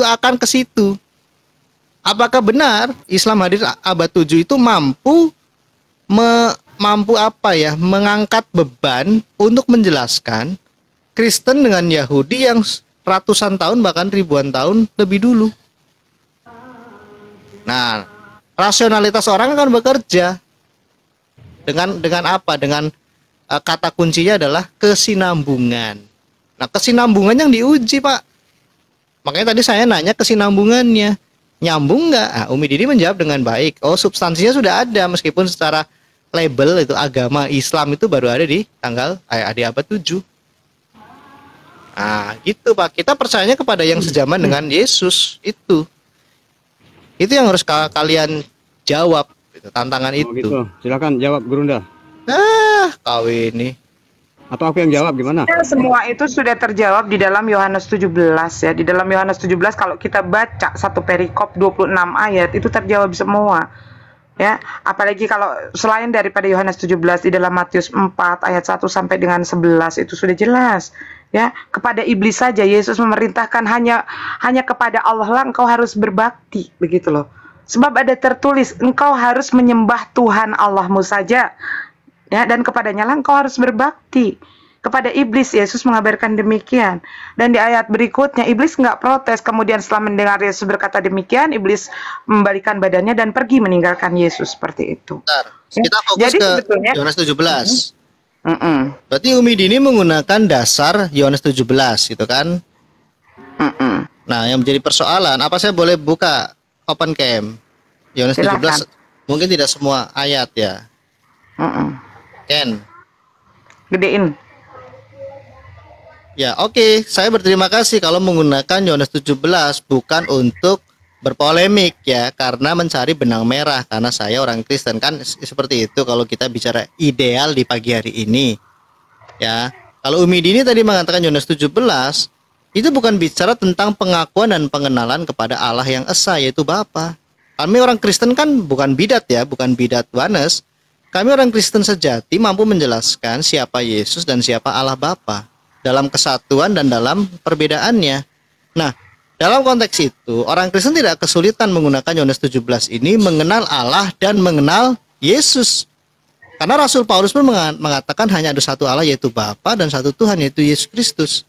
itu akan ke situ. Apakah benar Islam hadir abad 7 itu mampu mengangkat beban untuk menjelaskan Kristen dengan Yahudi yang ratusan tahun bahkan ribuan tahun lebih dulu. Nah, rasionalitas orang akan bekerja dengan apa? Dengan kata kuncinya adalah kesinambungan. Nah, kesinambungan yang diuji, Pak. Makanya tadi saya nanya kesinambungannya. Nyambung nggak? Nah, Umi Dini menjawab dengan baik. Oh, substansinya sudah ada meskipun secara label itu agama Islam itu baru ada di abad 7. Nah, gitu, Pak. Kita percayanya kepada yang sejaman dengan Yesus itu. Itu yang harus kalian jawab, gitu, tantangan itu. Gitu. Silakan jawab, Gurunda. Kau ini. Atau aku yang jawab gimana? Ya, semua itu sudah terjawab di dalam Yohanes 17 ya. Di dalam Yohanes 17 kalau kita baca satu perikop 26 ayat itu terjawab semua. Ya, apalagi kalau selain daripada Yohanes 17 di dalam Matius 4 ayat 1 sampai dengan 11 itu sudah jelas. Ya, kepada iblis saja Yesus memerintahkan hanya kepada Allah lah engkau harus berbakti, begitu loh. Sebab ada tertulis engkau harus menyembah Tuhan Allahmu saja. Ya, dan kepadanya lah engkau harus berbakti. Kepada iblis Yesus mengabarkan demikian. Dan di ayat berikutnya iblis nggak protes. Kemudian setelah mendengar Yesus berkata demikian, iblis membalikan badannya dan pergi meninggalkan Yesus seperti itu. Bentar, kita fokus jadi ke sebetulnya Yohanes 17. Berarti Umi Dini menggunakan dasar Yohanes 17 gitu kan? Nah, yang menjadi persoalan, apa saya boleh buka open cam? Yohanes 17 mungkin tidak semua ayat ya. Ken. Gedein. Ya, oke. Saya berterima kasih kalau menggunakan Yohanes 17 bukan untuk berpolemik ya, karena mencari benang merah, karena saya orang Kristen kan seperti itu kalau kita bicara ideal di pagi hari ini. Ya. Kalau Umi Dini tadi mengatakan Yohanes 17 itu bukan bicara tentang pengakuan dan pengenalan kepada Allah yang esa, yaitu Bapa. Kami orang Kristen kan bukan bidat ya, bukan bidat Yohanes. Kami orang Kristen sejati mampu menjelaskan siapa Yesus dan siapa Allah Bapa dalam kesatuan dan dalam perbedaannya. Nah, dalam konteks itu, orang Kristen tidak kesulitan menggunakan Yohanes 17 ini mengenal Allah dan mengenal Yesus. Karena Rasul Paulus pun mengatakan hanya ada satu Allah yaitu Bapa dan satu Tuhan yaitu Yesus Kristus.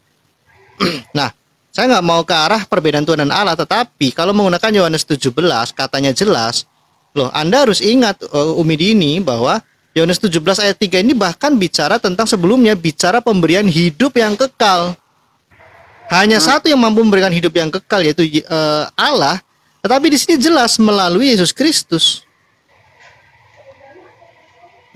Nah, saya nggak mau ke arah perbedaan Tuhan dan Allah, tetapi kalau menggunakan Yohanes 17 katanya jelas. Loh, Anda harus ingat Umi Dini bahwa Yohanes 17 ayat 3 ini bahkan bicara tentang sebelumnya, bicara pemberian hidup yang kekal. Hanya satu yang mampu memberikan hidup yang kekal yaitu Allah, tetapi di sini jelas melalui Yesus Kristus.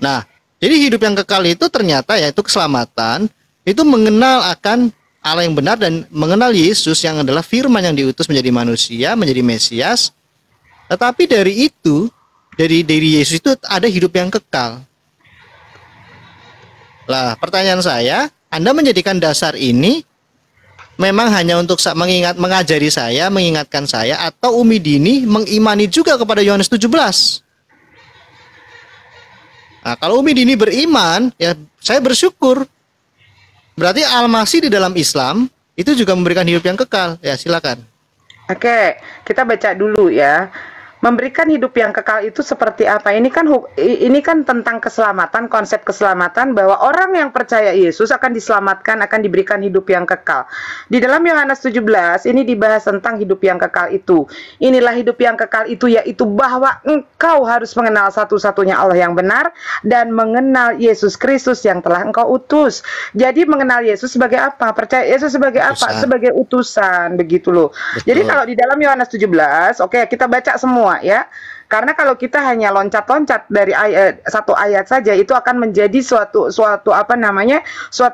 Nah, jadi hidup yang kekal itu ternyata yaitu keselamatan, itu mengenal akan Allah yang benar dan mengenal Yesus yang adalah firman yang diutus menjadi manusia, menjadi Mesias. Tetapi dari itu, dari Yesus itu ada hidup yang kekal. Lah, pertanyaan saya, Anda menjadikan dasar ini memang hanya untuk mengajari saya, mengingatkan saya, atau Umi Dini mengimani juga kepada Yohanes 17? Nah, kalau Umi Dini beriman, ya saya bersyukur. Berarti Al-Masih di dalam Islam itu juga memberikan hidup yang kekal. Ya, silakan. Oke, kita baca dulu ya. Memberikan hidup yang kekal itu seperti apa? Ini kan tentang keselamatan, konsep keselamatan bahwa orang yang percaya Yesus akan diselamatkan, akan diberikan hidup yang kekal. Di dalam Yohanes 17 ini dibahas tentang hidup yang kekal itu. Inilah hidup yang kekal itu, yaitu bahwa engkau harus mengenal satu-satunya Allah yang benar dan mengenal Yesus Kristus yang telah engkau utus. Jadi mengenal Yesus sebagai apa? Percaya Yesus sebagai apa? Sebagai utusan, begitu loh. Betul. Jadi kalau di dalam Yohanes 17, oke, kita baca semua ya, karena kalau kita hanya loncat-loncat dari satu ayat saja itu akan menjadi suatu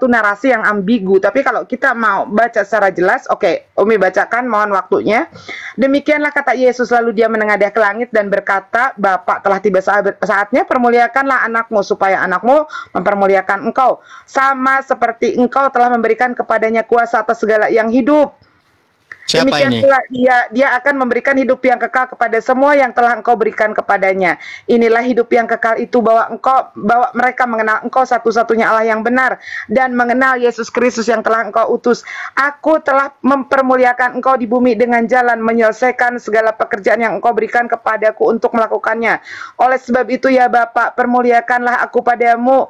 narasi yang ambigu. Tapi kalau kita mau baca secara jelas, oke, Umi bacakan, mohon waktunya. Demikianlah kata Yesus, lalu dia menengadah ke langit dan berkata, Bapa, telah tiba saatnya, permuliakanlah anakmu supaya anakmu mempermuliakan engkau, sama seperti engkau telah memberikan kepadanya kuasa atas segala yang hidup. Siapa Demikian ini? pula dia akan memberikan hidup yang kekal kepada semua yang telah engkau berikan kepadanya. Inilah hidup yang kekal itu, bahwa mereka mengenal engkau satu-satunya Allah yang benar dan mengenal Yesus Kristus yang telah engkau utus. Aku telah mempermuliakan engkau di bumi dengan jalan menyelesaikan segala pekerjaan yang engkau berikan kepadaku untuk melakukannya. Oleh sebab itu ya Bapa, permuliakanlah aku padamu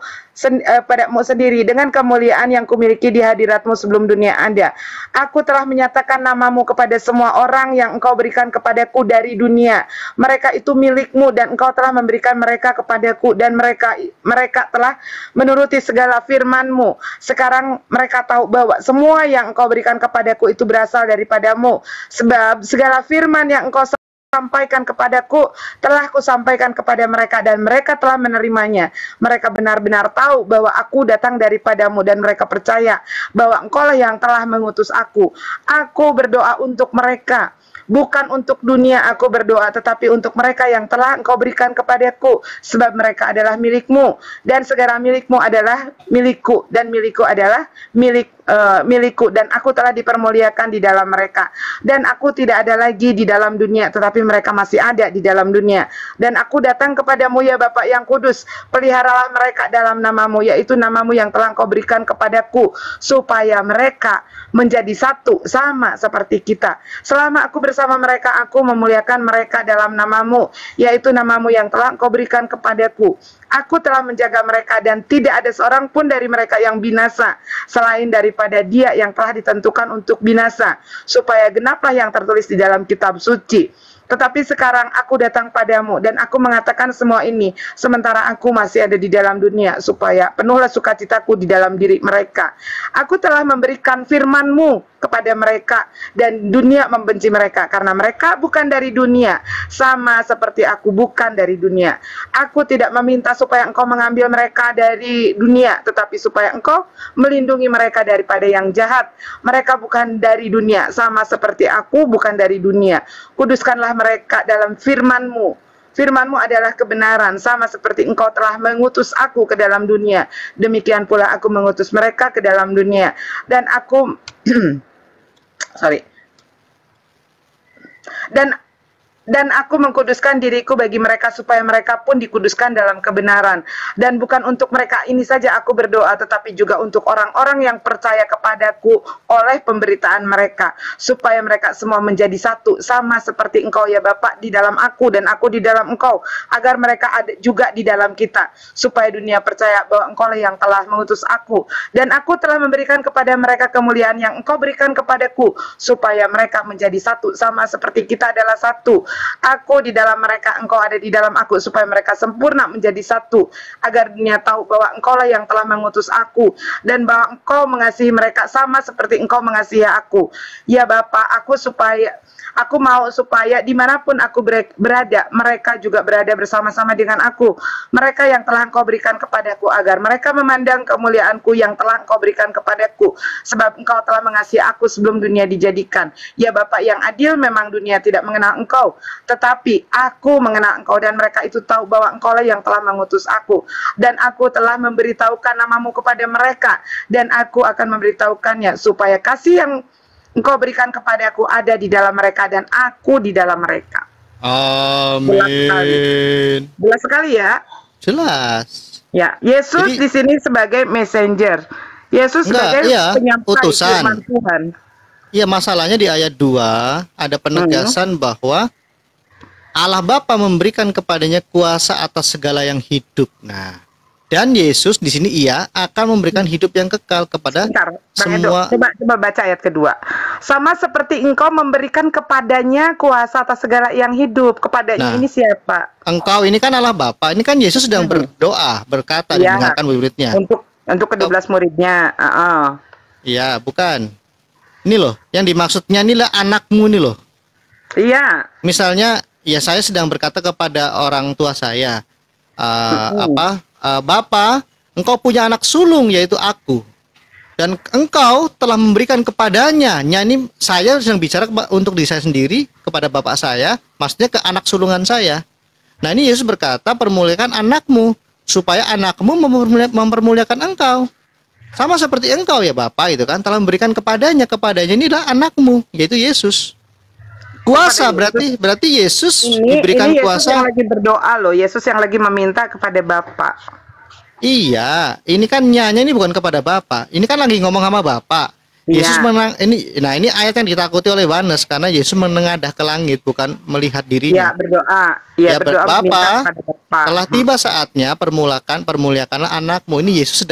sendiri dengan kemuliaan yang kumiliki di hadiratmu sebelum dunia ada. Aku telah menyatakan namamu kepada semua orang yang engkau berikan kepadaku dari dunia. Mereka itu milikmu dan engkau telah memberikan mereka kepadaku dan mereka telah menuruti segala firmanmu. Sekarang mereka tahu bahwa semua yang engkau berikan kepadaku itu berasal daripadamu. Sebab segala firman yang engkau sampaikan kepadaku telah kusampaikan kepada mereka dan mereka telah menerimanya. Mereka benar-benar tahu bahwa aku datang daripadamu dan mereka percaya bahwa engkaulah yang telah mengutus aku. Aku berdoa untuk mereka. Bukan untuk dunia aku berdoa, tetapi untuk mereka yang telah engkau berikan kepadaku, sebab mereka adalah milikmu, dan segala milikmu adalah milikku, dan milikku adalah milikku, dan aku telah dipermuliakan di dalam mereka. Dan aku tidak ada lagi di dalam dunia, tetapi mereka masih ada di dalam dunia. Dan aku datang kepadamu ya Bapa yang kudus, peliharalah mereka dalam namamu, yaitu namamu yang telah engkau berikan kepadaku, supaya mereka menjadi satu sama seperti kita. Selama aku bersama mereka, aku memuliakan mereka dalam namamu, yaitu namamu yang telah engkau berikan kepadaku. Aku telah menjaga mereka dan tidak ada seorang pun dari mereka yang binasa, selain daripada dia yang telah ditentukan untuk binasa, supaya genaplah yang tertulis di dalam kitab suci. Tetapi sekarang aku datang padamu dan aku mengatakan semua ini sementara aku masih ada di dalam dunia, supaya penuhlah sukacitaku di dalam diri mereka. Aku telah memberikan firman-Mu kepada mereka dan dunia membenci mereka karena mereka bukan dari dunia, sama seperti aku bukan dari dunia. Aku tidak meminta supaya engkau mengambil mereka dari dunia, tetapi supaya engkau melindungi mereka daripada yang jahat. Mereka bukan dari dunia, sama seperti aku bukan dari dunia. Kuduskanlah mereka dalam firman-Mu. Firman-Mu adalah kebenaran, sama seperti engkau telah mengutus aku ke dalam dunia. Demikian pula aku mengutus mereka ke dalam dunia. Dan aku Dan aku mengkuduskan diriku bagi mereka supaya mereka pun dikuduskan dalam kebenaran. Dan bukan untuk mereka ini saja aku berdoa, tetapi juga untuk orang-orang yang percaya kepadaku oleh pemberitaan mereka, supaya mereka semua menjadi satu, sama seperti engkau ya Bapa di dalam aku dan aku di dalam engkau, agar mereka ada juga di dalam kita, supaya dunia percaya bahwa engkaulah yang telah mengutus aku. Dan aku telah memberikan kepada mereka kemuliaan yang engkau berikan kepadaku, supaya mereka menjadi satu, sama seperti kita adalah satu. Aku di dalam mereka, engkau ada di dalam aku, supaya mereka sempurna menjadi satu, agar dunia tahu bahwa engkaulah yang telah mengutus aku, dan bahwa engkau mengasihi mereka sama seperti engkau mengasihi aku. Ya Bapa, aku mau supaya dimanapun aku berada, mereka juga berada bersama-sama dengan aku. Mereka yang telah engkau berikan kepadaku, agar mereka memandang kemuliaanku yang telah engkau berikan kepadaku, sebab engkau telah mengasihi aku sebelum dunia dijadikan. Ya Bapa yang adil, memang dunia tidak mengenal engkau, tetapi aku mengenal engkau, dan mereka itu tahu bahwa engkaulah yang telah mengutus aku. Dan aku telah memberitahukan namamu kepada mereka, dan aku akan memberitahukannya, supaya kasih yang engkau berikan kepadaku ada di dalam mereka dan aku di dalam mereka. Amin. Jelas sekali ya. Jelas. Ya, Yesus di sini sebagai messenger. Yesus sebagai penyampai utusan firman Tuhan. Iya, masalahnya di ayat 2 ada penegasan bahwa Allah Bapa memberikan kepadanya kuasa atas segala yang hidup. Nah, dan Yesus di sini akan memberikan hidup yang kekal kepada semua. Coba baca ayat kedua. Sama seperti engkau memberikan kepadanya kuasa atas segala yang hidup. Kepadanya ini siapa? Engkau ini kan Allah Bapa. Ini kan Yesus sedang berdoa, berkata didengarkan murid-muridnya. Untuk ke-12 muridnya. Iya, bukan. Ini loh, yang dimaksudnya inilah anakmu nih loh. Iya. Misalnya, ya saya sedang berkata kepada orang tua saya, Bapa, engkau punya anak sulung yaitu aku, dan engkau telah memberikan kepadanya. Ini saya sedang bicara untuk diri saya sendiri kepada bapak saya, maksudnya ke anak sulungan saya. Nah ini Yesus berkata, permuliakan anakmu supaya anakmu mempermuliakan engkau. Sama seperti engkau ya Bapa itu kan telah memberikan kepadanya ini adalah anakmu yaitu Yesus. Kuasa berarti Yesus diberikan ini Yesus kuasa. yang lagi berdoa loh, Yesus yang lagi meminta kepada Bapa. Iya, ini kan nyanya ini bukan kepada Bapa. Ini kan lagi ngomong sama Bapa. Iya. Yesus ini ayat yang ditakuti oleh Yohanes karena Yesus menengadah ke langit bukan melihat dirinya. Iya, berdoa. Iya, Ya, berdoa Bapa, meminta kepada Bapa. telah tiba saatnya permuliakanlah anakmu. Ini Yesus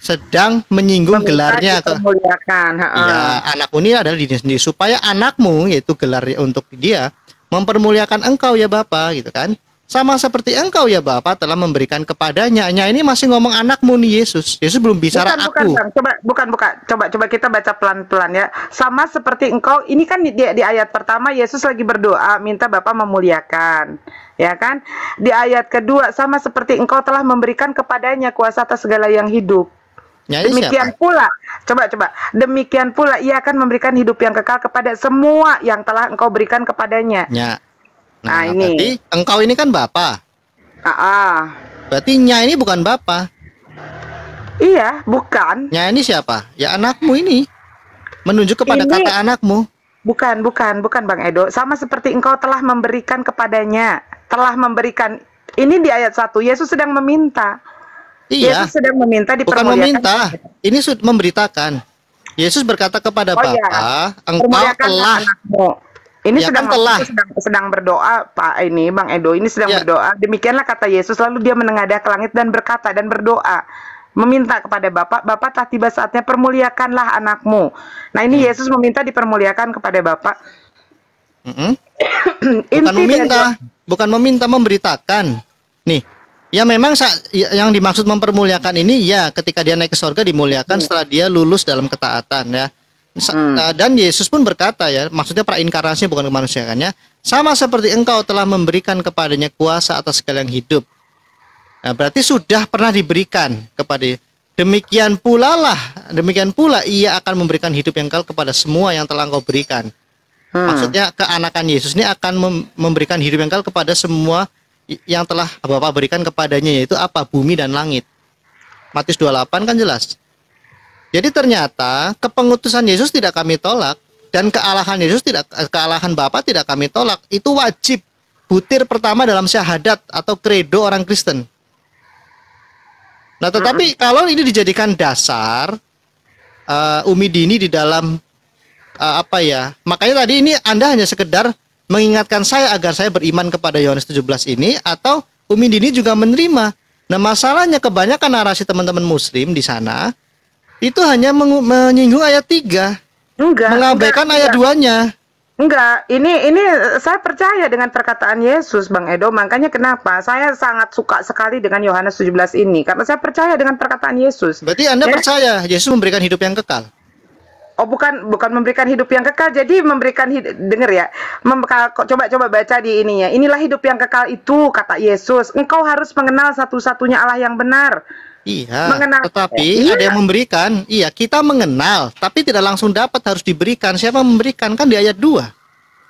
sedang menyinggung gelarnya ke dipermuliakan. ya, anakmu ini adalah dirinya sendiri supaya anakmu yaitu gelarnya untuk dia mempermuliakan engkau ya Bapa gitu kan. Sama seperti engkau ya Bapa telah memberikan kepadanya. Ini masih ngomong anakmu nih Yesus. Yesus belum bicara Bukan, aku. Bang. Coba kita baca pelan-pelan ya. Sama seperti engkau, ini kan di ayat pertama Yesus lagi berdoa minta Bapa memuliakan. Ya kan? Di ayat kedua sama seperti engkau telah memberikan kepadanya kuasa atas segala yang hidup. Demikian pula, demikian pula ia akan memberikan hidup yang kekal kepada semua yang telah engkau berikan kepadanya. Ya. Nah, ini. Berarti engkau ini kan Bapa. Berarti nya ini bukan Bapa. Iya, bukan. Nya ini siapa? Ya anakmu ini. Menunjuk kepada Ini- kata anakmu. Bukan Bang Edo. Sama seperti engkau telah memberikan kepadanya. Telah memberikan. Ini di ayat 1. Yesus sedang meminta. Iya. Yesus sedang meminta Bukan dipermuliakan. meminta. Ini sudah memberitakan. Yesus berkata kepada Bapa, engkau Permuliakanlah telah. anakmu. Ini Ya sedang kan telah. sedang berdoa, Pak ini Bang Edo. Ini sedang Ya. berdoa. Demikianlah kata Yesus. Lalu dia menengadah ke langit dan berkata dan berdoa, meminta kepada Bapa, Bapa telah tiba saatnya permuliakanlah anakmu. Nah ini Yesus meminta dipermuliakan kepada Bapa. Bukan meminta, memberitakan. Nih, ya memang yang dimaksud mempermuliakan ini ya ketika dia naik ke surga dimuliakan setelah dia lulus dalam ketaatan ya. Dan Yesus pun berkata ya, maksudnya prainkarnasinya bukan kemanusiaannya, sama seperti engkau telah memberikan kepadanya kuasa atas segala yang hidup. Nah, berarti sudah pernah diberikan kepada. Demikian pula ia akan memberikan hidup yang kekal kepada semua yang telah engkau berikan. Maksudnya keanakan Yesus ini akan memberikan hidup yang kekal kepada semua yang telah Bapa berikan kepadanya, yaitu apa? Bumi dan langit. Matius 28 kan jelas. Jadi ternyata kepengutusan Yesus tidak kami tolak dan kealahan Bapa tidak kami tolak. Itu wajib butir pertama dalam syahadat atau kredo orang Kristen. Nah, tetapi kalau ini dijadikan dasar Umi Dini di dalam makanya tadi ini Anda hanya sekedar mengingatkan saya agar saya beriman kepada Yohanes 17 ini, atau Umi Dini juga menerima. Nah, masalahnya kebanyakan narasi teman-teman muslim di sana itu hanya menyinggung ayat 3. Mengabaikan ayat 2-nya. Enggak, ini saya percaya dengan perkataan Yesus, Bang Edo. Makanya kenapa saya sangat suka sekali dengan Yohanes 17 ini, karena saya percaya dengan perkataan Yesus. Berarti Anda percaya Yesus memberikan hidup yang kekal? Oh, bukan memberikan hidup yang kekal. Jadi memberikan denger ya. Coba baca di ininya. Inilah hidup yang kekal itu, kata Yesus. Engkau harus mengenal satu-satunya Allah yang benar. Iya, tetapi ada yang memberikan. Iya, kita mengenal, tapi tidak langsung dapat, harus diberikan. Siapa memberikan? Kan di ayat 2.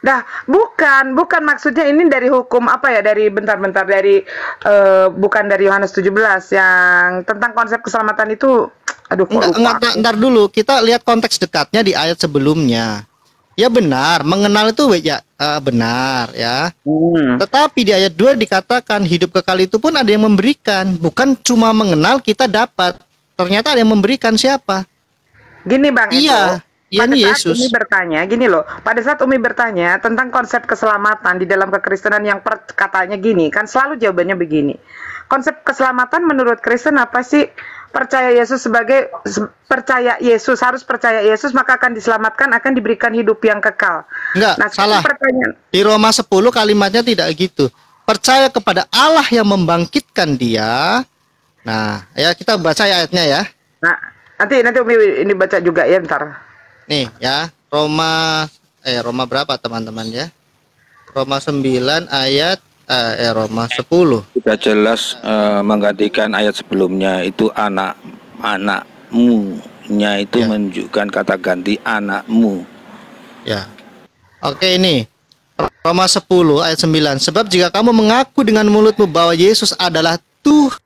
Dah, bukan maksudnya ini dari hukum dari bukan dari Yohanes 17 yang tentang konsep keselamatan itu. Aduh, Ntar dulu, kita lihat konteks dekatnya di ayat sebelumnya. Ya benar, mengenal itu benar ya. Tetapi di ayat 2 dikatakan hidup kekal itu pun ada yang memberikan. Bukan cuma mengenal kita dapat. Ternyata ada yang memberikan. Siapa? Gini Bang, iya ini Yesus. Umi bertanya, gini loh. Pada saat Umi bertanya tentang konsep keselamatan di dalam kekristenan yang katanya gini, kan selalu jawabannya begini. Konsep keselamatan menurut Kristen apa sih? Percaya Yesus harus percaya Yesus maka akan diselamatkan, akan diberikan hidup yang kekal. Enggak, salah. Di Roma 10 kalimatnya tidak gitu. Percaya kepada Allah yang membangkitkan dia. Nah, ya kita baca ayatnya ya. Nah, nanti Umi ini baca juga ya ntar. Nih ya, Roma berapa teman-teman ya? Roma 9 ayat Roma 10. Sudah jelas menggantikan ayat sebelumnya itu anakmu-nya itu menunjukkan kata ganti anakmu. Ya. Oke, ini Roma 10 ayat 9. Sebab jika kamu mengaku dengan mulutmu bahwa Yesus adalah Tuhan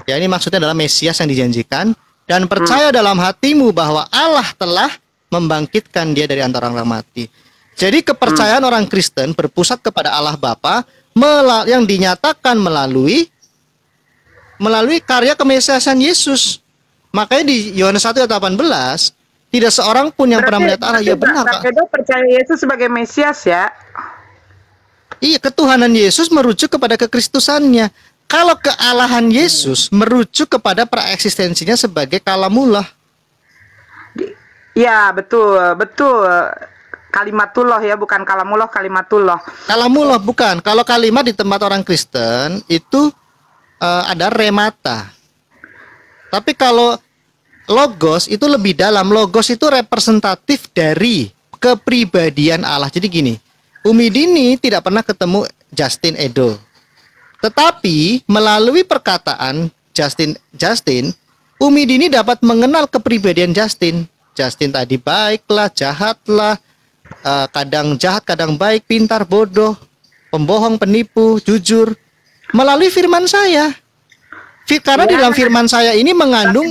Ya, ini maksudnya adalah Mesias yang dijanjikan, dan percaya dalam hatimu bahwa Allah telah membangkitkan dia dari antara orang mati. Jadi kepercayaan orang Kristen berpusat kepada Allah Bapa yang dinyatakan melalui karya kemesiasan Yesus. Makanya di Yohanes 1 ayat 18, tidak seorang pun yang pernah melihat Allah. Ya benar, Pak. Edo percaya Yesus sebagai Mesias ya. Iya, ketuhanan Yesus merujuk kepada kekristusannya. Kalau kealahan Yesus merujuk kepada praeksistensinya sebagai kalamullah. Ya, betul. Kalimatullah ya, bukan kalamullah, kalimatullah. Kalamullah bukan. Kalau kalimat di tempat orang Kristen itu ada remata. Tapi kalau logos itu lebih dalam. Logos itu representatif dari kepribadian Allah. Jadi gini, Umi Dini tidak pernah ketemu Justin Edo. Tetapi melalui perkataan Justin, Umi Dini dapat mengenal kepribadian Justin. Justin tadi baiklah, jahatlah, kadang jahat, kadang baik, pintar, bodoh, pembohong, penipu, jujur. Melalui firman saya. Karena di dalam firman saya ini mengandung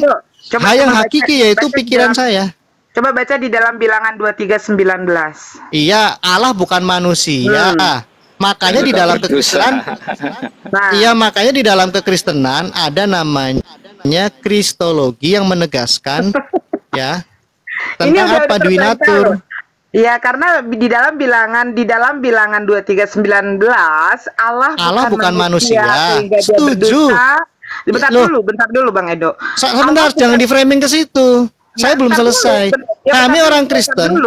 hal yang hakiki, yaitu pikiran saya. Coba baca di dalam Bilangan 23:19. Iya, Allah bukan manusia. Makanya di dalam kekristenan, makanya di dalam kekristenan ada namanya kristologi yang menegaskan ya tentang apa duinatur. Ya, karena di dalam Bilangan 23:19 Allah bukan manusia. Setuju. Bentar dulu Bang Edo. Sebentar, jangan di framing ke situ. Saya belum selesai. Kami orang Kristen.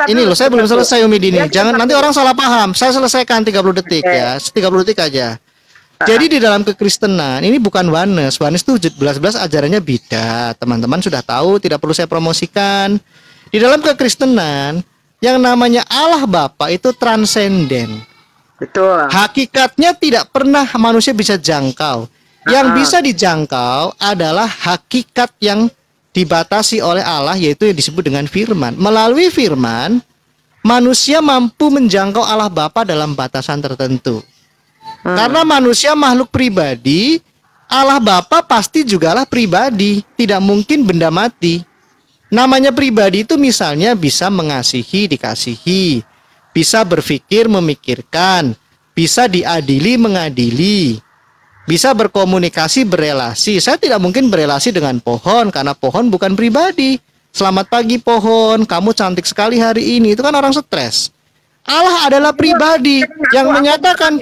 Ini loh, saya belum selesai Umi Dini. Jangan nanti orang salah paham. Saya selesaikan 30 detik ya. 30 detik aja. Jadi di dalam kekristenan ini bukan oneness. Oneness itu 11 ajarannya beda. Teman-teman sudah tahu, tidak perlu saya promosikan. Di dalam kekristenan yang namanya Allah Bapa itu transenden. Betul. Hakikatnya tidak pernah manusia bisa jangkau. Yang bisa dijangkau adalah hakikat yang dibatasi oleh Allah, yaitu yang disebut dengan firman. Melalui firman, manusia mampu menjangkau Allah Bapa dalam batasan tertentu. Karena manusia makhluk pribadi, Allah Bapa pasti jugalah pribadi, tidak mungkin benda mati. Namanya pribadi itu misalnya bisa mengasihi, dikasihi, bisa berpikir, memikirkan, bisa diadili, mengadili, bisa berkomunikasi, berelasi. Saya tidak mungkin berelasi dengan pohon karena pohon bukan pribadi. Selamat pagi pohon, kamu cantik sekali hari ini. Itu kan orang stres. Allah adalah pribadi yang menyatakan.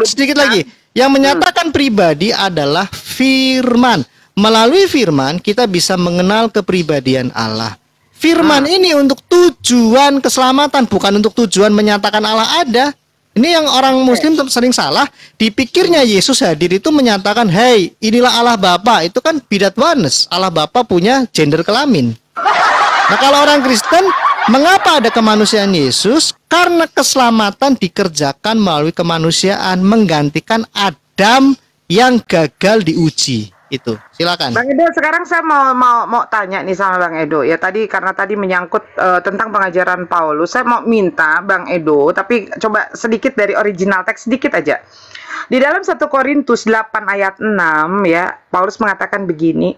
Sedikit lagi. Yang menyatakan pribadi adalah firman. Melalui firman kita bisa mengenal kepribadian Allah. Firman ini untuk tujuan keselamatan, bukan untuk tujuan menyatakan Allah ada. Ini yang orang Muslim sering salah. Dipikirnya Yesus hadir itu menyatakan, hey, inilah Allah Bapa. Itu kan bidat oneness. Allah Bapa punya gender kelamin. Nah, kalau orang Kristen, mengapa ada kemanusiaan Yesus? Karena keselamatan dikerjakan melalui kemanusiaan, menggantikan Adam yang gagal diuji. Itu, silakan. Bang Edo, sekarang saya mau tanya nih sama Bang Edo ya, karena tadi menyangkut tentang pengajaran Paulus. Saya mau minta Bang Edo, tapi coba sedikit dari original teks sedikit aja. Di dalam 1 Korintus 8 ayat 6 ya, Paulus mengatakan begini.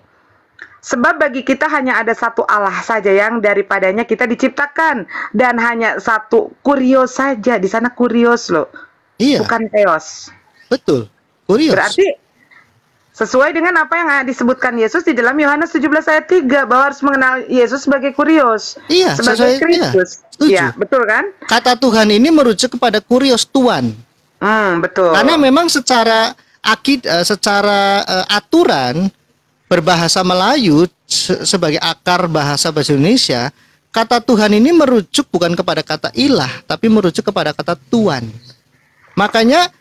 Sebab bagi kita hanya ada satu Allah saja yang daripadanya kita diciptakan, dan hanya satu kurios saja. Di sana kurios loh. Iya. Bukan theos. Betul. Kurios. Berarti sesuai dengan apa yang disebutkan Yesus di dalam Yohanes 17 ayat 3, bahwa harus mengenal Yesus sebagai kurios. Iya, sebagai Kristus. Iya, betul kan? Kata Tuhan ini merujuk kepada kurios, tuan. Betul. Karena memang secara aturan berbahasa Melayu sebagai akar bahasa Indonesia, kata Tuhan ini merujuk bukan kepada kata ilah, tapi merujuk kepada kata tuan. Makanya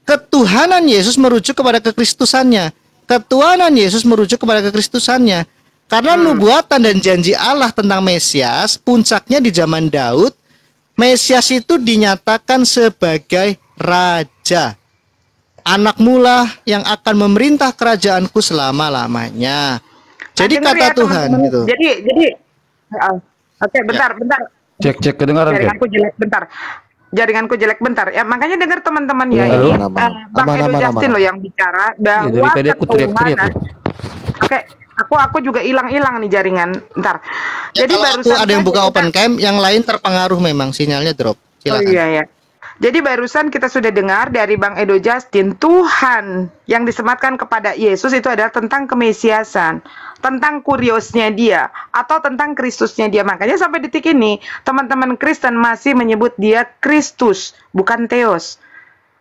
ketuhanan Yesus merujuk kepada kekristusannya. Ketuhanan Yesus merujuk kepada kekristusannya. Karena nubuatan dan janji Allah tentang Mesias, puncaknya di zaman Daud, Mesias itu dinyatakan sebagai raja. Anakmu lah yang akan memerintah kerajaanku selama-lamanya. Jadi kata Tuhan gitu. Jadi oke, bentar. Cek kedengaran Aku jelek bentar. jaringanku jelek bentar ya. Makanya dengar teman-teman ya, Halo? ini Bang Edo Justin loh yang bicara bahwa daripada aku teriak-teriak ketuhanan. Oke, aku juga hilang nih jaringan. Bentar. Ya, Jadi kalau barusan aku ada yang kan buka kita- open cam, yang lain terpengaruh memang sinyalnya drop. Oh Silakan. iya ya. Jadi barusan kita sudah dengar dari Bang Edo Justin, Tuhan yang disematkan kepada Yesus itu adalah tentang kemesiasan, tentang kuriosnya dia, atau tentang Kristusnya dia. Makanya sampai detik ini, teman-teman Kristen masih menyebut dia Kristus, bukan Theos.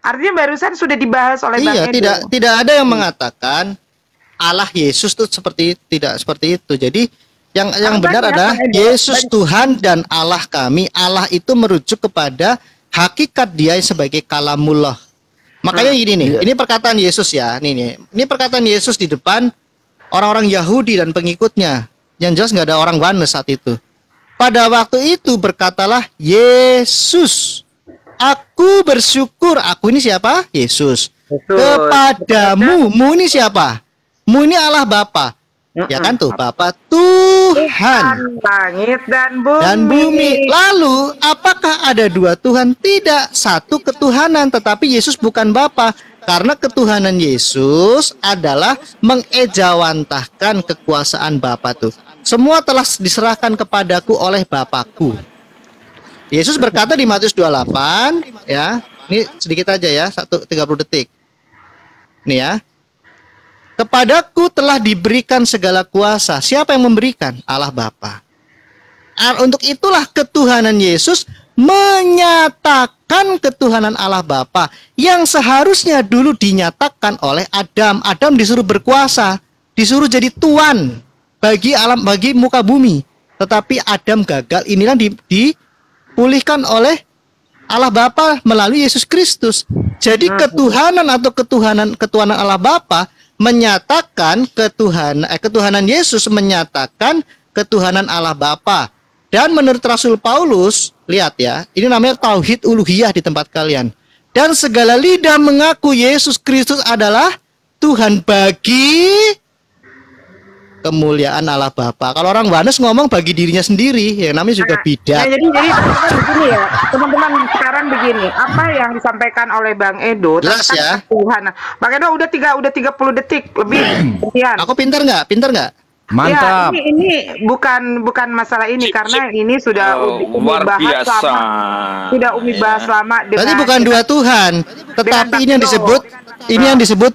Artinya barusan sudah dibahas oleh Bang Iya, Edo. tidak ada yang mengatakan Allah Yesus itu tidak seperti itu. Jadi yang benar Banyak, adalah Bang Edo. Yesus Tuhan dan Allah kami. Allah itu merujuk kepada hakikat dia sebagai kalamullah. Makanya gini nih, ini perkataan Yesus ya, ini perkataan Yesus di depan orang-orang Yahudi dan pengikutnya. Yang jelas nggak ada orang Wanes saat itu. Pada waktu itu berkatalah Yesus, aku bersyukur. Aku ini siapa? Yesus. Betul. Kepadamu, mu ini siapa? Mu ini Allah Bapa. Ya kan tuh, Bapa Tuhan Langit dan bumi. dan bumi. Lalu, apakah ada dua Tuhan? Tidak, satu ketuhanan, tetapi Yesus bukan Bapa. Karena ketuhanan Yesus adalah mengejawantahkan kekuasaan Bapa tuh. Semua telah diserahkan kepadaku oleh Bapakku. Yesus berkata di Matius 28, ya. Ini sedikit aja ya, 30 detik. Nih ya. Kepadaku telah diberikan segala kuasa. Siapa yang memberikan? Allah Bapa. Untuk itulah ketuhanan Yesus menyatakan ketuhanan Allah Bapa yang seharusnya dulu dinyatakan oleh Adam. Adam disuruh berkuasa, disuruh jadi tuan bagi alam, bagi muka bumi. Tetapi Adam gagal. Inilah dipulihkan oleh Allah Bapa melalui Yesus Kristus. Jadi ketuhanan atau ketuhanan Allah Bapa menyatakan ketuhanan Yesus menyatakan ketuhanan Allah Bapa. Dan menurut Rasul Paulus, lihat ya, ini namanya tauhid uluhiyah di tempat kalian. Dan segala lidah mengaku Yesus Kristus adalah Tuhan bagi kemuliaan Allah Bapa. Kalau orang Wanes ngomong bagi dirinya sendiri, ya namanya juga bidat. Nah, jadi teman-teman begini ya, teman-teman sekarang begini, apa yang disampaikan oleh Bang Edo Jelas tentang ya. Tuhan. Bang Edo udah 30 detik lebih. Kemudian. Aku pintar nggak? Pintar nggak? Mantap. Ya, ini bukan masalah ini karena ini sudah Umi Luar bahas biasa. lama. Sudah Umi bahas lama dengan Berarti bukan dua Tuhan, tetapi ini yang disebut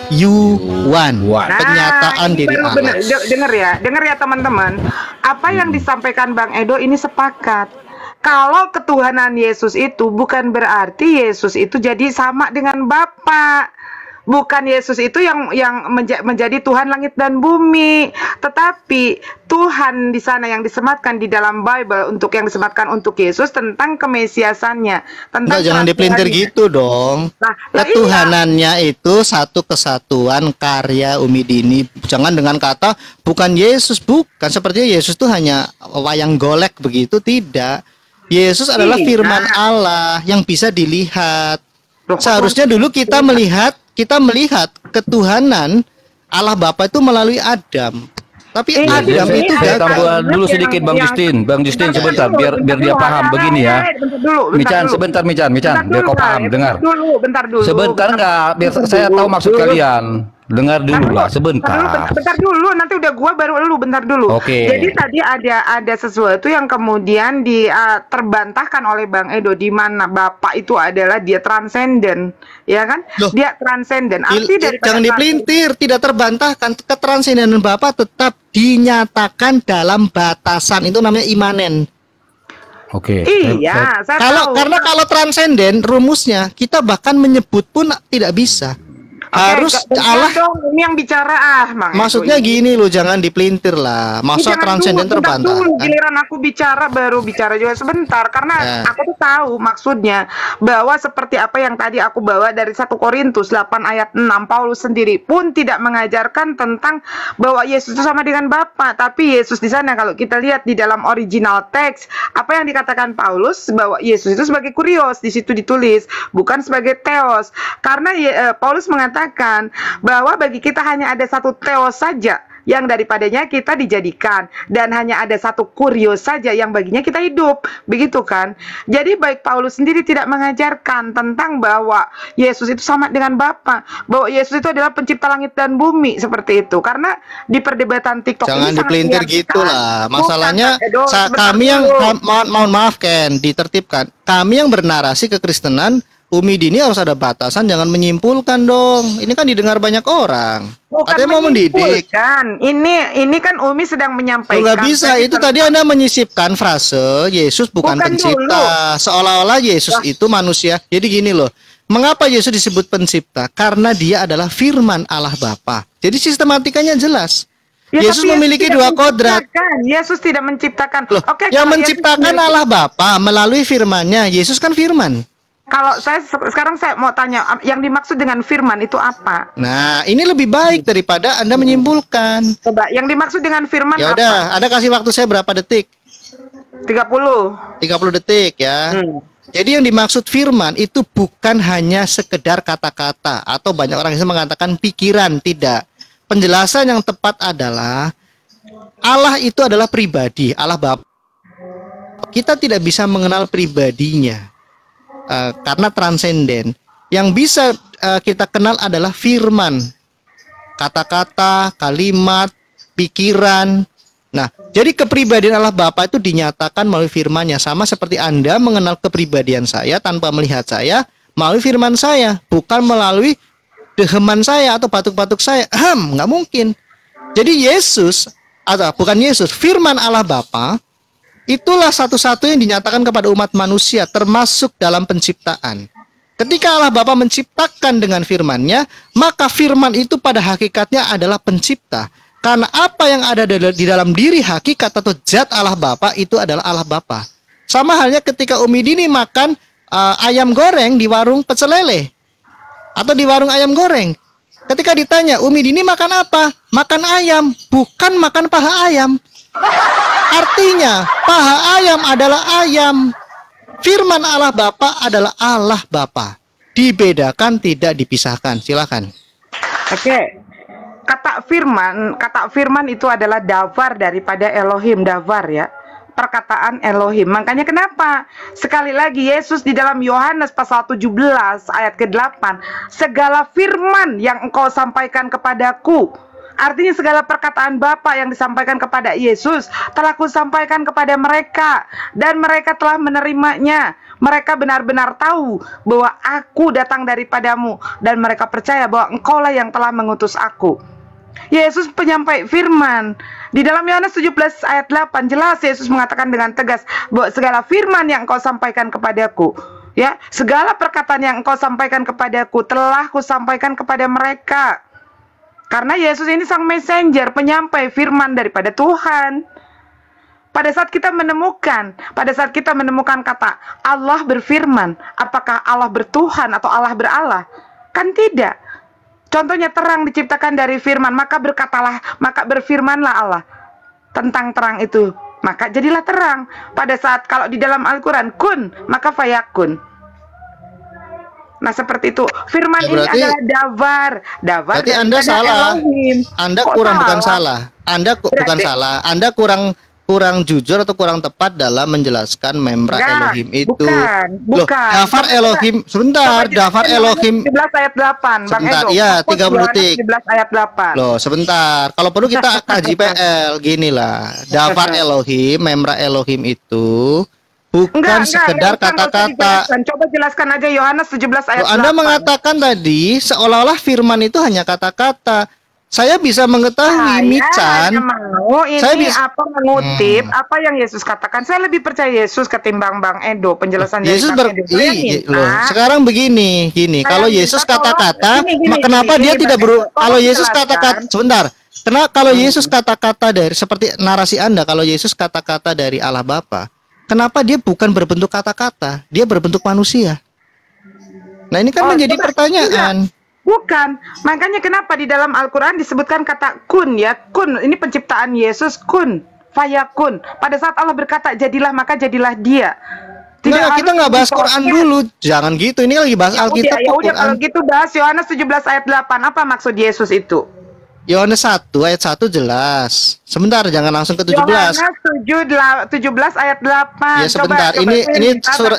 pewahyuan, penyataan ini diri baru Allah. Dengar ya teman-teman. Apa yang disampaikan Bang Edo ini sepakat. Kalau ketuhanan Yesus itu bukan berarti Yesus itu jadi sama dengan Bapa. Bukan Yesus itu yang menjadi Tuhan langit dan bumi, tetapi Tuhan di sana yang disematkan di dalam Bible untuk yang disematkan untuk Yesus tentang kemesiasannya, tentang Enggak, jangan dipelintir kelahirannya. gitu dong. Lah Ketuhanannya itu satu kesatuan karya Umi Dini. Jangan dengan kata bukan Yesus, bukan. Sepertinya Yesus itu hanya wayang golek begitu, tidak. Yesus adalah Tidak. firman Allah yang bisa dilihat. Loh, Seharusnya dulu kita melihat ketuhanan Allah Bapa itu melalui Adam. Tapi Iya, Adam jadi itu ada Saya gagal. tambahan dulu yang- sedikit Bang yang- Justin. Bang Justin Bentar sebentar dulu, biar bentar dia dulu. paham begini ya. Bentar dulu, Mican dulu. sebentar Mican, Bentar biar kau dulu, paham, Pak. dengar. Bentar dulu. Sebentar enggak, biar Bentar saya dulu. tahu maksud Dulu. kalian. Dengar dulu lah, Bentar sebentar. dulu, nanti udah gua baru lu, bentar dulu. Oke. Jadi tadi ada sesuatu yang kemudian terbantahkan oleh Bang Edo, di mana Bapak itu adalah dia transenden, ya kan? Loh. Dia transenden. Arti daripada Jangan dipelintir, tidak terbantahkan. Ketransendenan Bapa tetap dinyatakan dalam batasan, itu namanya imanen. Oke. Iya, saya tahu. Karena kalau transenden rumusnya kita bahkan menyebut pun tidak bisa. Oke, Harus Allah. dong, ini yang bicara Bang Edo Maksudnya ini. gini loh, jangan dipelintir lah. Masa Jangan transenden dulu, bentar terbantahkan. dulu, giliran aku bicara baru bicara juga sebentar karena aku tuh tahu maksudnya bahwa seperti apa yang tadi aku bawa dari 1 Korintus 8 ayat 6, Paulus sendiri pun tidak mengajarkan tentang bahwa Yesus itu sama dengan Bapa, tapi Yesus di sana kalau kita lihat di dalam original teks apa yang dikatakan Paulus bahwa Yesus itu sebagai kurios, di situ ditulis bukan sebagai theos, karena Paulus mengatakan bahwa bagi kita hanya ada satu theos saja, yang daripadanya kita dijadikan, dan hanya ada satu kurios saja yang baginya kita hidup, begitu kan? Jadi baik Paulus sendiri tidak mengajarkan tentang bahwa Yesus itu sama dengan Bapa, bahwa Yesus itu adalah pencipta langit dan bumi seperti itu. Karena di perdebatan TikTok Jangan ini sangat dipelintir menyakitkan. gitu lah. Masalahnya Bukan, Edo, sebentar kami yang dulu. mohon maaf Ken, ditertibkan. Kami yang bernarasi kekristenan, Umi Dini harus ada batasan, jangan menyimpulkan dong. Ini kan didengar banyak orang. Bukan Katanya mau mendidik. menyimpulkan. Ini kan Umi sedang menyampaikan. Nggak bisa, Tadi itu tadi Anda menyisipkan frase Yesus bukan Bukan pencipta. Seolah-olah Yesus itu manusia. Jadi gini loh, mengapa Yesus disebut pencipta? Karena dia adalah firman Allah Bapa. Jadi sistematikanya jelas. Ya, Yesus tapi memiliki tidak dua kodrat. menciptakan. Yesus tidak menciptakan. Loh, Oke, yang kalau Yesus menciptakan memiliki- Allah Bapa melalui firman-Nya. Yesus kan firman. Kalau sekarang saya mau tanya, yang dimaksud dengan firman itu apa? Nah, ini lebih baik daripada Anda menyimpulkan. Coba, yang dimaksud dengan firman Ya apa? udah, Anda kasih waktu saya berapa detik? 30. 30 detik ya. Hmm. Jadi yang dimaksud firman itu bukan hanya sekedar kata-kata atau banyak orang yang mengatakan pikiran, tidak. Penjelasan yang tepat adalah Allah itu adalah pribadi, Allah Bapa. Kita tidak bisa mengenal pribadinya karena transenden. Yang bisa kita kenal adalah firman, kata-kata, kalimat, pikiran. Nah, jadi kepribadian Allah Bapa itu dinyatakan melalui firman-Nya, sama seperti Anda mengenal kepribadian saya tanpa melihat saya melalui firman saya, bukan melalui deheman saya atau batuk-batuk saya. Nggak mungkin. Jadi Yesus atau bukan Yesus, firman Allah Bapa itulah satu-satunya yang dinyatakan kepada umat manusia, termasuk dalam penciptaan. Ketika Allah Bapa menciptakan dengan firman-Nya, maka firman itu pada hakikatnya adalah pencipta. Karena apa yang ada di dalam diri hakikat atau zat Allah Bapa itu adalah Allah Bapa. Sama halnya ketika Umi Dini makan ayam goreng di warung pecel lele atau di warung ayam goreng. Ketika ditanya, Umi Dini makan apa? Makan ayam, bukan makan paha ayam. Artinya, paha ayam adalah ayam. Firman Allah Bapa adalah Allah Bapa. Dibedakan, tidak dipisahkan. Silakan. Oke. Kata firman itu adalah davar daripada Elohim, davar ya. Perkataan Elohim. Makanya kenapa? Sekali lagi Yesus di dalam Yohanes pasal 17 ayat ke-8, segala firman yang engkau sampaikan kepadaku. Artinya segala perkataan Bapa yang disampaikan kepada Yesus telah kusampaikan kepada mereka, dan mereka telah menerimanya. Mereka benar-benar tahu bahwa aku datang daripadamu, dan mereka percaya bahwa engkaulah yang telah mengutus aku. Yesus penyampai firman. Di dalam Yohanes 17 ayat 8 jelas Yesus mengatakan dengan tegas bahwa segala firman yang engkau sampaikan kepadaku, ya, segala perkataan yang engkau sampaikan kepadaku telah kusampaikan kepada mereka. Karena Yesus ini sang messenger, penyampai firman daripada Tuhan. Pada saat kita menemukan kata Allah berfirman, apakah Allah bertuhan atau Allah berallah? Kan tidak. Contohnya terang diciptakan dari firman, maka berfirmanlah Allah tentang terang itu, maka jadilah terang. Pada saat kalau di dalam Al-Quran kun, maka fayakun. Nah seperti itu. Firman Ya, berarti- ini adalah davar. Berarti Anda daripada salah. Elohim. Anda Kok kurang bukan salah? salah. Anda bukan Berarti- salah. Anda kurang jujur atau kurang tepat dalam menjelaskan memra Enggak, Elohim itu. bukan. Loh, dafar Elohim, sebentar, dafar Elohim. 17 ayat 8, Bang Sebentar, Edo. iya, Fokus 30 Yohanes detik. 17 ayat 8. Loh, sebentar. Kalau perlu kita kaji PL, gini lah. Dafar Elohim, memra Elohim itu bukan sekedar yang usah kata-kata. dijelaskan. Coba jelaskan aja Yohanes 17 ayat Loh, Anda 8. mengatakan tadi seolah-olah firman itu hanya kata-kata. Saya bisa mengetahui Mican. hanya mau ini Saya bisa- mengutip apa yang Yesus katakan. Saya lebih percaya Yesus ketimbang Bang Edo penjelasan dari Yesus Bang Edo. Saya minta- loh, sekarang begini, Saya kalau minta Yesus tolong, kata-kata, gini, kenapa gini, dia Bang tidak Edo, tolong kalau Yesus jelaskan. kata-kata sebentar. Kalau Yesus kata-kata dari seperti narasi Anda, kalau Yesus kata-kata dari Allah Bapa, kenapa dia bukan berbentuk kata-kata, dia berbentuk manusia? Nah, ini kan menjadi coba, pertanyaan. Bukan. Makanya kenapa di dalam Al-Quran disebutkan kata kun ya. Kun. Ini penciptaan Yesus. Kun. Fayakun. Pada saat Allah berkata jadilah, maka jadilah dia. Nah, kita nggak bahas diproses. Quran dulu. Jangan gitu. Ini lagi bahas Alkitab Ya kok, udah kalau Quran. gitu bahas Yohanes 17 ayat 8. Apa maksud Yesus itu? Yohanes 1 ayat 1 jelas. Sebentar, jangan langsung ke 17. Yohanes 17 ayat 8. Ya sebentar, ini surat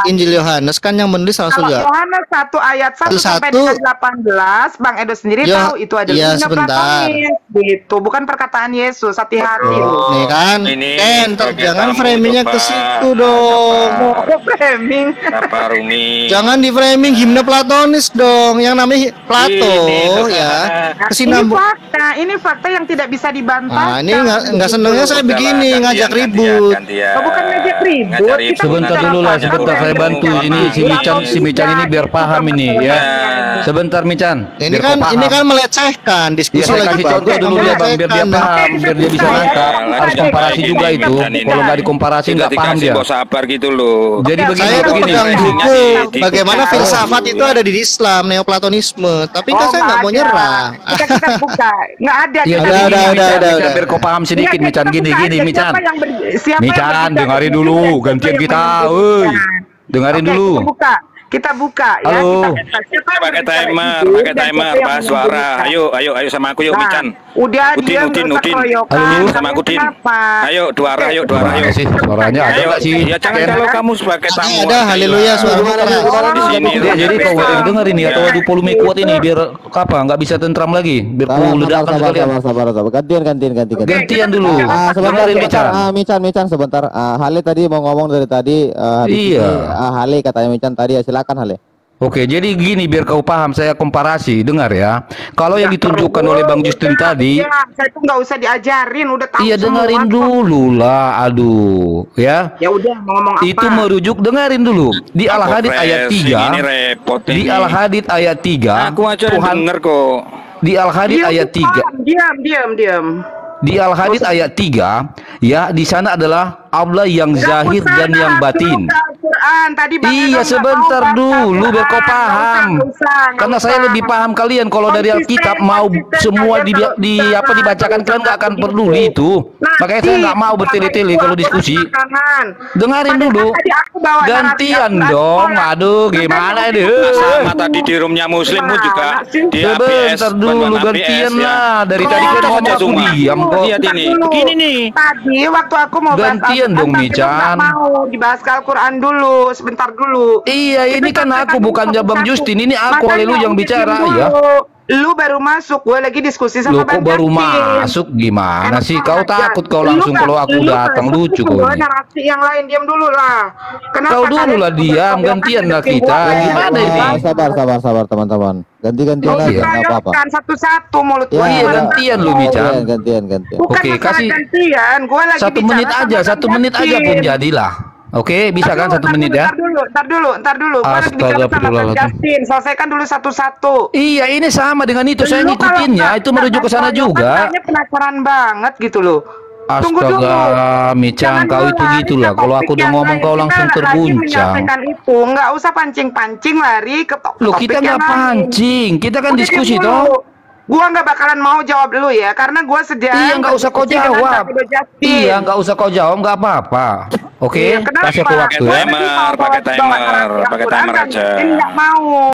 Injil Yohanes kan yang menulis langsung kalau ya. Yohanes 1 ayat 1 sampai dengan 18, Bang Edo sendiri tahu itu adalah ya, sebentar. Platonis, gitu, bukan perkataan Yesus, hati-hati. Nih kan, jangan framingnya ke situ dong. Framing. Apa Rumi? Jangan di framing himne Platonis dong, yang namanya Plato ya. Ini fakta yang tidak bisa dibantah. Nah, ini nggak senengnya saya begini, ngajak ribut. Bukan ngajak ribut. Sebentar dulu lah, sebentar saya bantu. Ini si Mican ini biar paham ini ya. Sebentar Mican. Ini kan melecehkan diskusi saya lagi. kasih contoh dulu dia Bang, biar dia paham, biar dia bisa nangkap. Harus komparasi juga itu. Kalau nggak dikomparasi nggak paham dia. Sabar gitu loh. Jadi begini, Saya pegang buku bagaimana filsafat itu ada di Islam, neoplatonisme. Tapi kan saya nggak mau nyerah. Kita buka, nggak ada. Ya, udah. Biar kau paham sedikit, Mican. Gini, Mican. Mican, dengarin dulu, gantian kita. Dengarin dulu. Kita buka ya. Halo. Pakai timer, Pak suara. Ayo sama aku yuk, Mican. Udah Udin. Halo. Sama aku Din. Ayo dua arah, ayo. Sih, suaranya ada nggak sih? Ya jangan kalau kamu sebagai tamu. Ada, haleluya suara di sini. Jadi kau dengar ini atau adu volume kuat ini biar nggak bisa tentram lagi, biar ku ledakan sekalian. Sabar. Gantian. Gantian dulu. Sebentar, Mican sebentar. Hale tadi mau ngomong dari tadi. Iya. Hale katanya Mican tadi, silakan Hale. Oke, jadi gini biar kau paham, saya komparasi, dengar ya. Kalau yang ditunjukkan oleh Bang Justin tadi, saya tuh nggak usah diajarin, udah tahu. iya dengerin dulu lah, aduh, ya. Ya udah mau ngomong apa? Itu merujuk, dengerin dulu di Al-Hadid ayat 3. Ini repot ini. Di Al-Hadid ayat 3. Aku aja Tuhan denger kok. di Al-Hadid ayat 3. Diam. Di Al-Hadid ayat 3, ya di sana adalah Allah yang zahir dan yang batin. Iya sebentar dulu biar kau paham. Karena saya lebih paham kalian kalau dari Alkitab mau semua dibacakan kalian nggak akan peduli itu. Makanya saya nggak mau bertele-tele kalau diskusi. Dengarin dulu. Gantian dong. Aduh gimana ini? Sama tadi di roomnya Muslim pun juga di ABS. Sebentar dulu gantian lah. Dari tadi kalian ngomong aku diam kok. Lihat ini. Begini nih. Tadi waktu aku mau gantian dong Mican. Mau dibahas Al-Quran dulu, sebentar dulu. Iya, ini kan aku bukan Bang Justin, ini aku haleluya yang bicara ya. Lu baru masuk, gue lagi diskusi sama Bang Justin. Lu kok baru masuk gimana sih? Kau takut kau langsung kalau aku datang, lucu kau ini. Narasi yang lain diam dulu lah. Kau dulu lah diam, gantian lah kita. Gimana ini? Sabar teman-teman. Ganti-gantian aja, enggak apa-apa. Kan satu-satu mulut gue. Iya, gantian lu bicara. Gantian. Oke, kasih gantian. Gue lagi 1 menit aja, 1 menit aja pun jadilah. Oke, bisa kan 1 menit ya? Ntar dulu. Justin, selesaikan dulu satu-satu. Iya, ini sama dengan itu. Saya ngikutinnya, itu merujuk ke sana juga. Makanya penasaran banget gitu loh. Astaga, Mican, kau itu gitulah. Kalau aku udah ngomong kau langsung terguncang. Nggak usah pancing-pancing lari ke topik. Loh, kita nggak pancing, kita kan diskusi toh. Gua nggak bakalan mau jawab dulu ya, karena gua sedang. Iya, nggak usah kau jawab. Iya, nggak usah kau jawab, nggak apa-apa. Oke, kasih aku waktu ya. Pakai timer aja. Ini nggak mau.